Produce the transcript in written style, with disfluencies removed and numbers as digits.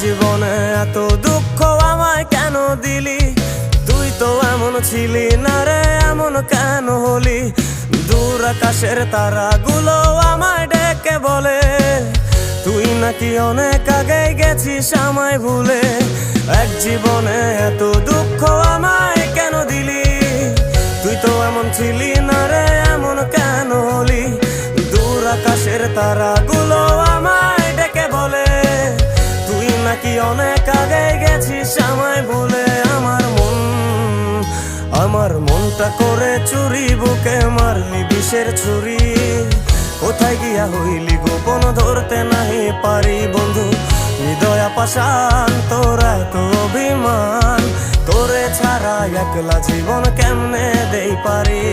জীবনে এত দুঃখ আমায় কেন দিলি? তুই তো এমন ছিলি না রে, এমন কেন হলি? দূর আকাশের তারাগুলো আমায় ডেকে বলে তুই নাকি অনেক আগে গেছিস আমায় ভুলে। এক জীবনে এত দুঃখ আমায় কেন দিলি? তুই তো এমন ছিলি না রে, এমন কেন হলি? দূর আকাশের তারাগুলো আমায় ডেকে বলে তুই নাকি অনেক আগে গেছিস আমায় ভুলে। আমার মনটা করে চুরি, বুকে মারলি বিষের ছুরি। কোথায় গিয়া হইলি গোপন ধরতে নাহি পারি বন্ধু। হৃদয় পাষাণ তোর এত অভিমান, তোরে ছাড়া একলা জীবন কেমনে দেই পারি?